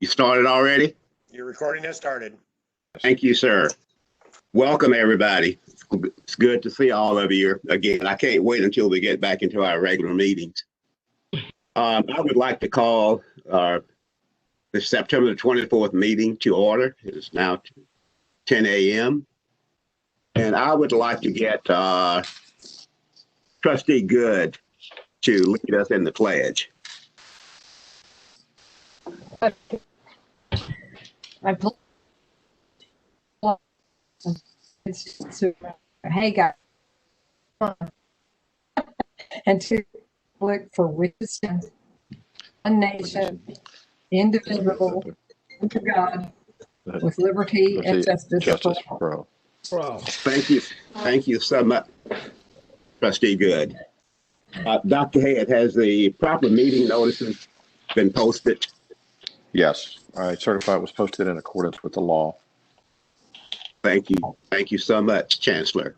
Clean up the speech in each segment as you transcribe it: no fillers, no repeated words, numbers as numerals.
You started already? Your recording has started. Thank you, sir. Welcome, everybody. It's good to see all of you again. I can't wait until we get back into our regular meetings. I would like to call the September the 24th meeting to order. It is now 10 a.m. And I would like to get Trustee Good to lead us in the pledge. Hey guys, and to look for wisdom, one nation, indivisible, under God, with liberty and justice for all. Thank you so much, Trustee Good. Dr. Head, has the proper meeting notices been posted? Yes, I certify it was posted in accordance with the law. Thank you. Thank you so much, Chancellor.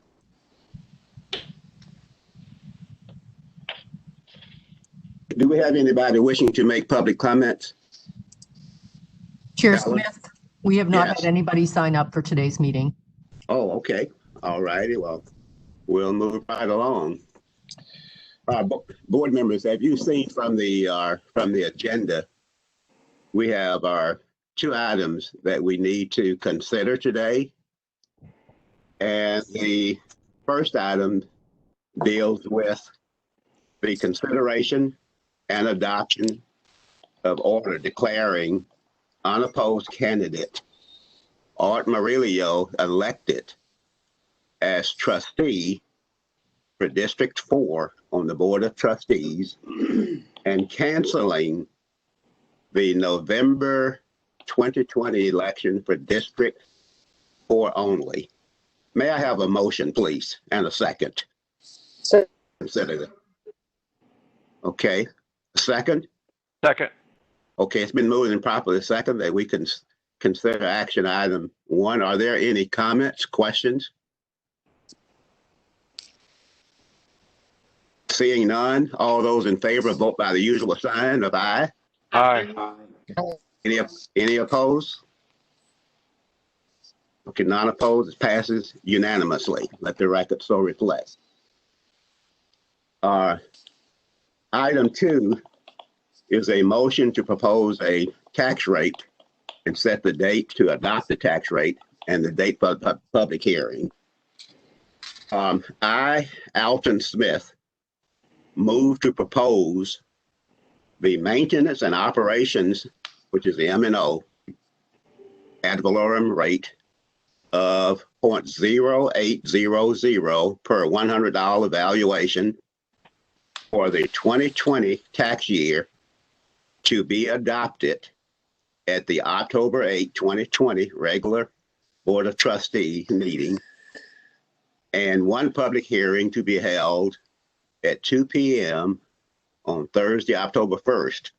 Do we have anybody wishing to make public comments? Chair Helen? Smith, we have not Yes. had anybody sign up for today's meeting. Oh, okay. All righty. Well, we'll move right along. Board members, have you seen from the agenda, we have our two items that we need to consider today. And the first item deals with the consideration and adoption of order declaring unopposed candidate Art Murillo elected as trustee for District 4 on the Board of Trustees and canceling the November 2020 election for District 4 only. May I have a motion, please, and a second? So, Consider it. Okay, a second? Second. Okay, it's been moved and properly second that we can consider action item 1. Are there any comments, questions? Seeing none, all those in favor vote by the usual sign of aye. Aye. Any opposed? Okay, none opposed. It passes unanimously. Let the record so reflect. Item 2 is a motion to propose a tax rate and set the date to adopt the tax rate and the date for the public hearing. I, Alton Smith, move to propose the maintenance and operations, which is the M&O, ad valorem rate of 0.0800 per $100 valuation for the 2020 tax year to be adopted at the October 8, 2020 regular Board of Trustees meeting, and one public hearing to be held at 2 p.m. on Thursday, October 1st.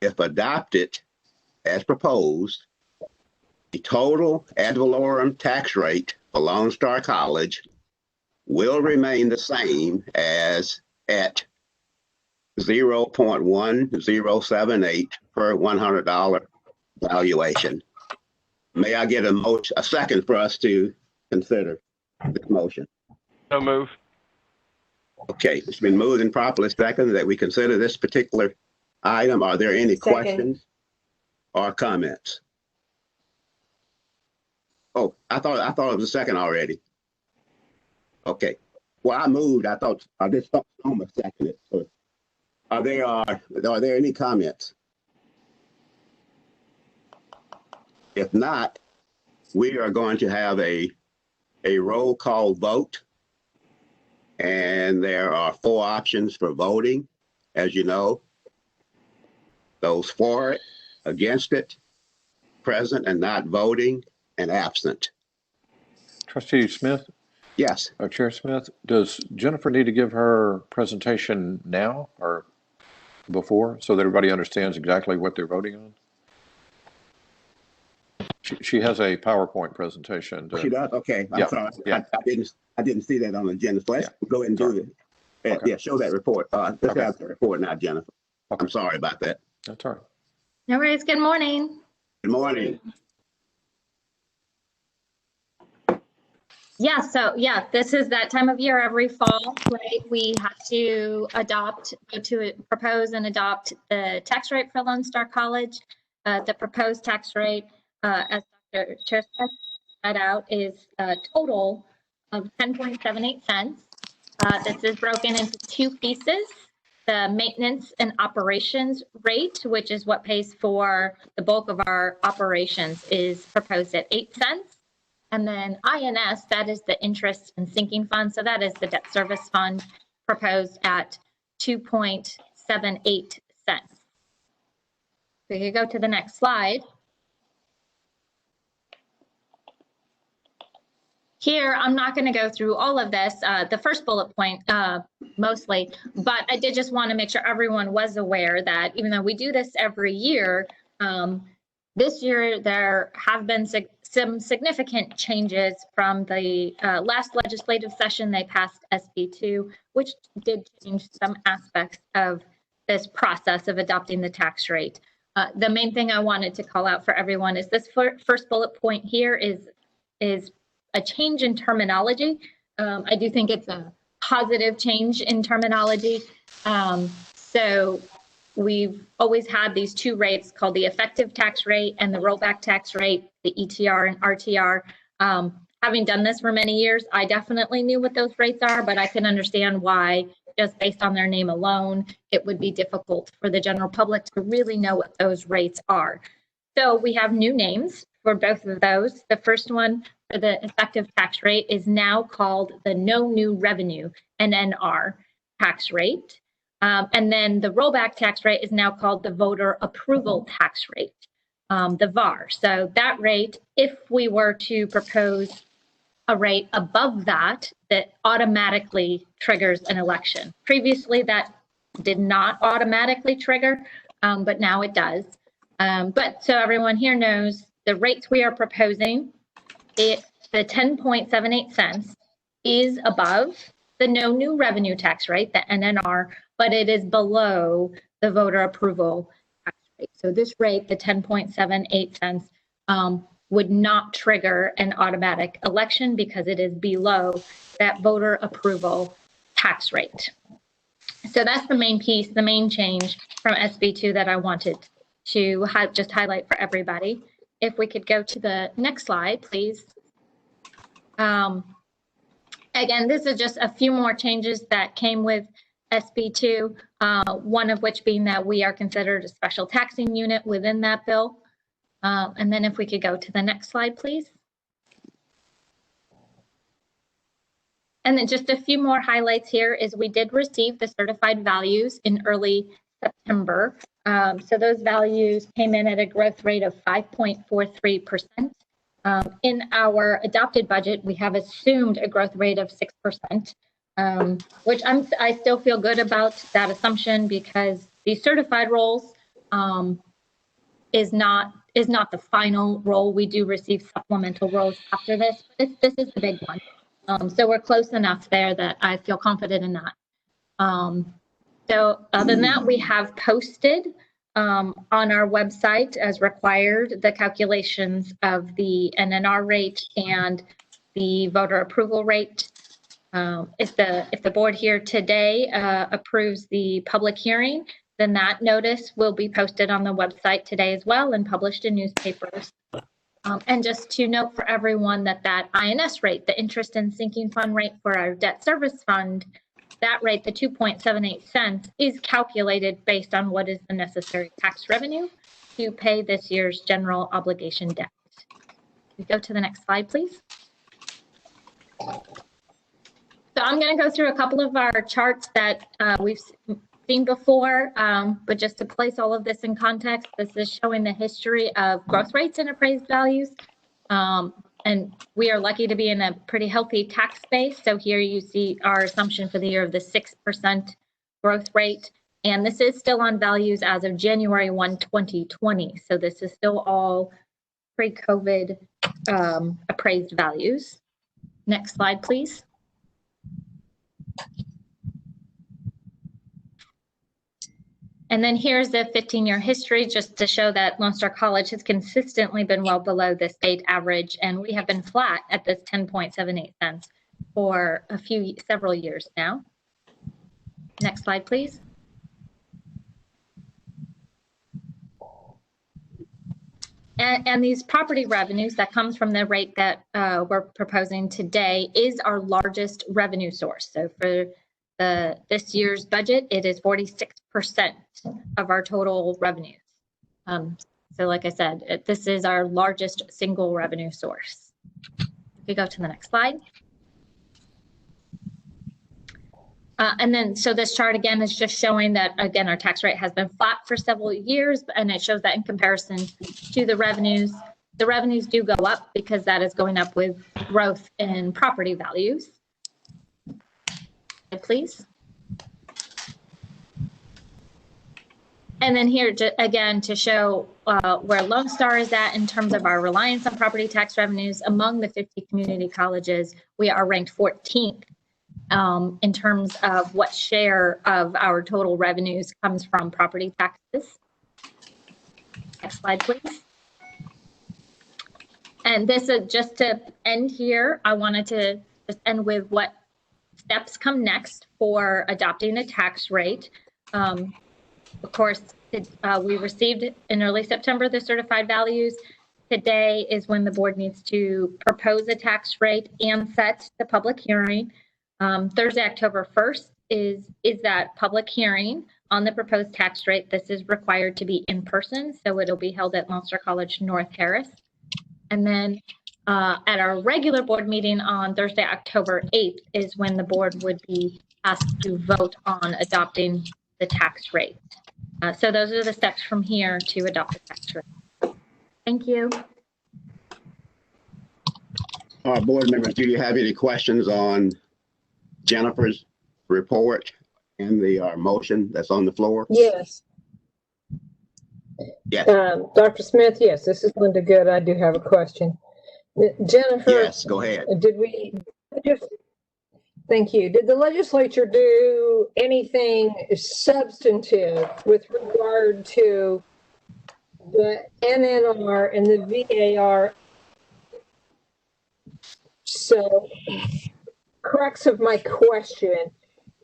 If adopted as proposed, the total ad valorem tax rate for Lone Star College will remain the same as at 0.1078 per $100 valuation. May I get a second for us to consider this motion? So move. Okay, it's been moved and properly seconded that we consider this particular item. Are there any questions or comments? Oh, I thought it was a second already. Okay. Well, I moved. I thought I did almost second it. So are there any comments? If not, we are going to have a roll call vote. And there are 4 options for voting, as you know. Those for it, against it, present and not voting, and absent. Trustee Smith? Yes. Chair Smith, does Jennifer need to give her presentation now or before so that everybody understands exactly what they're voting on? She has a PowerPoint presentation. She does? Okay. I'm sorry. Yeah. I didn't see that on the agenda. So let's go ahead and do it. Okay. Yeah, show that report. Let's have the report now, Jennifer. Okay. I'm sorry about that. That's all right. No worries. Good morning. Good morning. Yeah, so this is that time of year every fall, right? We have to propose and adopt the tax rate for Lone Star College. The proposed tax rate, as Dr. Chair set out, is a total of 10.78 cents. This is broken into two pieces. The maintenance and operations rate, which is what pays for the bulk of our operations, is proposed at 8 cents. And then INS, that is the interest and sinking fund. So that is the debt service fund, proposed at 2.78 cents. We could go to the next slide. Here, I'm not going to go through all of this, the first bullet point mostly, but I did just want to make sure everyone was aware that even though we do this every year, this year there have been some significant changes from the last legislative session. They passed SB2, which did change some aspects of this process of adopting the tax rate. The main thing I wanted to call out for everyone is this first bullet point here is a change in terminology. I do think it's a positive change in terminology. So we've always had these two rates called the effective tax rate and the rollback tax rate, the ETR and RTR. Having done this for many years, I definitely knew what those rates are, but I can understand why, just based on their name alone, it would be difficult for the general public to really know what those rates are. So we have new names for both of those. The first one for the effective tax rate is now called the No New Revenue, NNR, tax rate. And then the rollback tax rate is now called the Voter Approval Tax Rate, the VAR. So that rate, if we were to propose a rate above that, that automatically triggers an election. Previously, that did not automatically trigger, but now it does. But so everyone here knows the rates we are proposing, the 10.78 cents is above the No New Revenue Tax Rate, the NNR, but it is below the Voter Approval Tax Rate. So this rate, the 10.78 cents, would not trigger an automatic election because it is below that Voter Approval Tax Rate. So that's the main piece, the main change from SB2 that I wanted to just highlight for everybody. If we could go to the next slide, please. Again, this is just a few more changes that came with SB2, one of which being that we are considered a special taxing unit within that bill. And then if we could go to the next slide, please. And then just a few more highlights here is we did receive the certified values in early September. So those values came in at a growth rate of 5.43%. In our adopted budget, we have assumed a growth rate of 6%, which I still feel good about that assumption because these certified rolls is not the final roll. We do receive supplemental rolls after this. This is the big one. So we're close enough there that I feel confident in that. So other than that, we have posted on our website as required the calculations of the NNR rate and the voter approval rate. If the board here today approves the public hearing, then that notice will be posted on the website today as well and published in newspapers. And just to note for everyone that INS rate, the interest and sinking fund rate for our debt service fund, that rate, the 2.78 cents, is calculated based on what is the necessary tax revenue to pay this year's general obligation debt. We go to the next slide, please. So I'm going to go through a couple of our charts that we've seen before, but just to place all of this in context, this is showing the history of growth rates and appraised values. And we are lucky to be in a pretty healthy tax base. So here you see our assumption for the year of the 6% growth rate. And this is still on values as of January 1, 2020. So this is still all pre-COVID appraised values. Next slide, please. And then here's the 15-year history, just to show that Lone Star College has consistently been well below the state average, and we have been flat at this 10.78 cents for several years now. Next slide, please. And these property revenues that comes from the rate that we're proposing today is our largest revenue source. So for this year's budget, it is 46% of our total revenues. So like I said, this is our largest single revenue source. If we go to the next slide. And then, so this chart again is just showing that, again, our tax rate has been flat for several years, and it shows that in comparison to the revenues do go up because that is going up with growth in property values. Please. And then here, again, to show where Lone Star is at in terms of our reliance on property tax revenues. Among the 50 community colleges, we are ranked 14th in terms of what share of our total revenues comes from property taxes. Next slide, please. And this is just to end here. I wanted to just end with what steps come next for adopting a tax rate. Of course, we received in early September the certified values. Today is when the board needs to propose a tax rate and set the public hearing. Thursday, October 1st is that public hearing on the proposed tax rate. This is required to be in person, so it'll be held at Lone Star College North Harris. And then at our regular board meeting on Thursday, October 8th is when the board would be asked to vote on adopting the tax rate. So those are the steps from here to adopt the tax rate. Thank you. Board members, do you have any questions on Jennifer's report and the motion that's on the floor? Yes. Yes. Dr. Smith, yes, this is Linda Good. I do have a question. Jennifer, Yes, go ahead. Thank you. Did the legislature do anything substantive with regard to the NNR and the VAR? So, crux of my question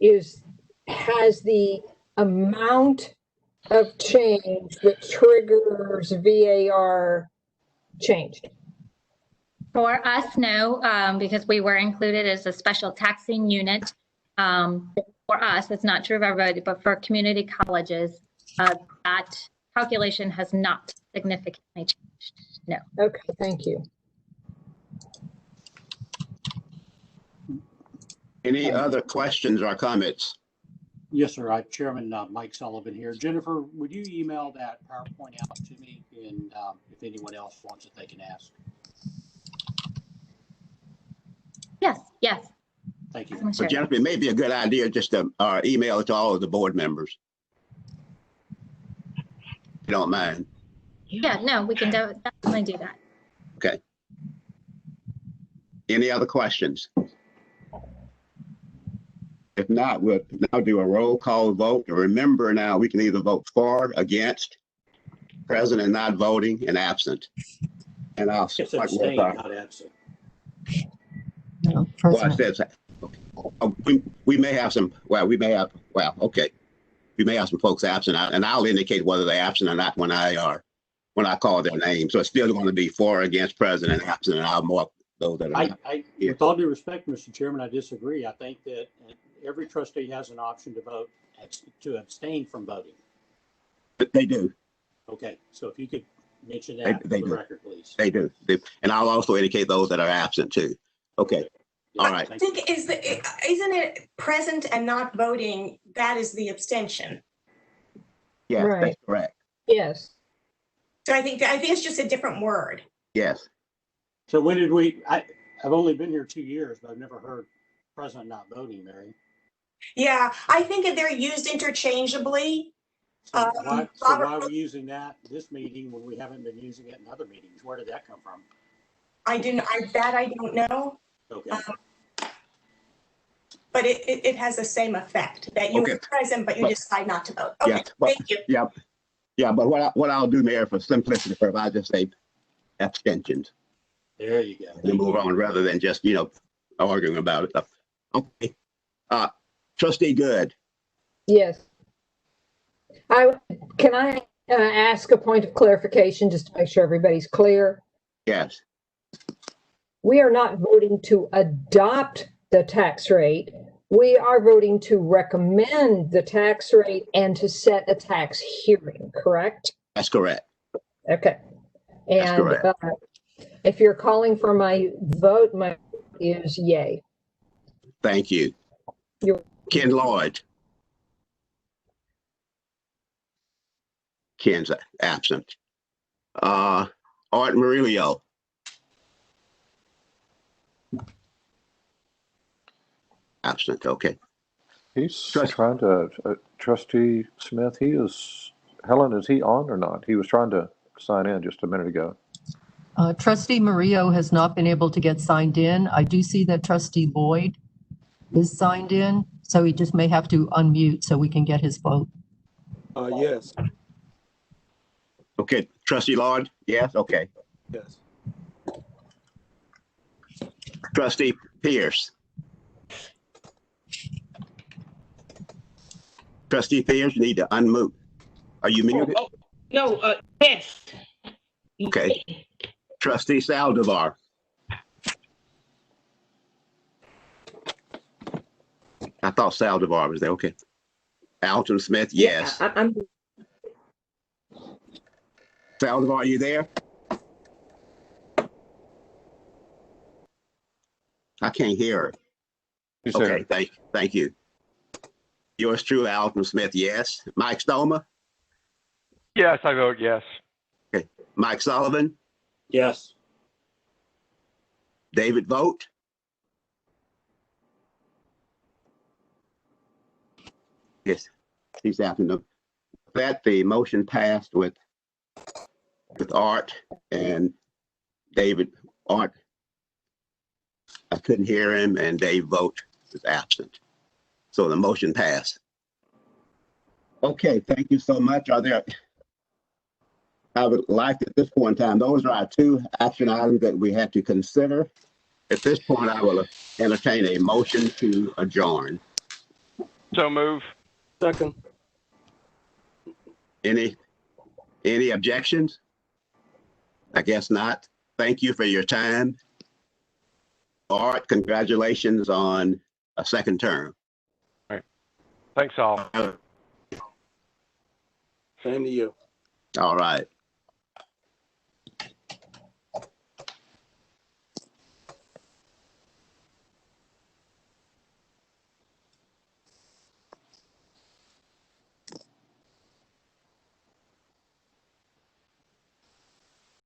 is, has the amount of change that triggers VAR changed? For us, no, because we were included as a special taxing unit. For us, it's not true of everybody, but for community colleges, that calculation has not significantly changed. No. Okay, thank you. Any other questions or comments? Yes, sir. Chairman Mike Sullivan here. Jennifer, would you email that PowerPoint out to me? And if anyone else wants it, they can ask. Yes, yes. Thank you. So Jennifer, it may be a good idea just to email it to all of the board members. If you don't mind. Yeah, no, we can definitely do that. Okay. Any other questions? If not, we'll now do a roll call vote. Remember now, we can either vote for, against, present and not voting, and absent. And I'll It's start abstain, with not absent. No, well, I President. said, okay. We may have some, okay. We may have some folks absent, and I'll indicate whether they're absent or not when I call their name. So it's still going to be for, against, present, and absent, and I'll mark those that are not. With all due respect, Mr. Chairman, I disagree. I think that every trustee has an option to vote, to abstain from voting. They do. Okay, so if you could mention that They for the do. record, please. They do. And I'll also indicate those that are absent too. Okay. All right. I think isn't it present and not voting? That is the abstention. Yes, Right. that's correct. Yes. So I think it's just a different word. Yes. So when did I've only been here 2 years, but I've never heard present not voting, Mary. Yeah, I think that they're used interchangeably. So why are we using that this meeting when we haven't been using it in other meetings? Where did that come from? I don't know. Okay. but it has the same effect, that you Okay. were present, but you But- decide not to vote. Yeah, Okay, but- thank you. Yeah, but what I'll do, Mayor, for simplicity purpose, I'll just say abstentions There you go. and move on rather than just, arguing about it. Okay. Trustee Good. Yes. Can I ask a point of clarification just to make sure everybody's clear? Yes. We are not voting to adopt the tax rate. We are voting to recommend the tax rate and to set a tax hearing, correct? That's correct. Okay. That's And correct. if you're calling for my vote, my is yay. Thank you. You're- Ken Lloyd. Ken's absent. Art Murillo. Absent. Okay. He's Trust- trying to, Trustee Smith, Helen, is he on or not? He was trying to sign in just a minute ago. Trustee Murillo has not been able to get signed in. I do see that Trustee Boyd is signed in, so he just may have to unmute so we can get his vote. Yes, Okay. Trustee Lloyd. Yes. Okay. yes. Trustee Pierce. Trustee Pierce, you need to unmute. Are you muted? No, yes. Okay. Trustee Saldivar. I thought Saldivar was there. Okay. Alton Smith, yes. Yeah, I'm Saldivar, are you there? I can't hear her. He's Okay, there. thank you. Yours true, Alton Smith, yes. Mike Stoma, Yes, I vote yes. Mike Sullivan, Yes. David Vogt. Yes, he's after that. The motion passed with Art and David. Art, I couldn't hear him, and Dave Vogt is absent. So the motion passed. Okay, thank you so much. I would like at this point in time, those are our two action items that we have to consider. At this point, I will entertain a motion to adjourn. So move. Second. Any objections? I guess not. Thank you for your time. Art, congratulations on a second term. Thanks all. Same to you. All right.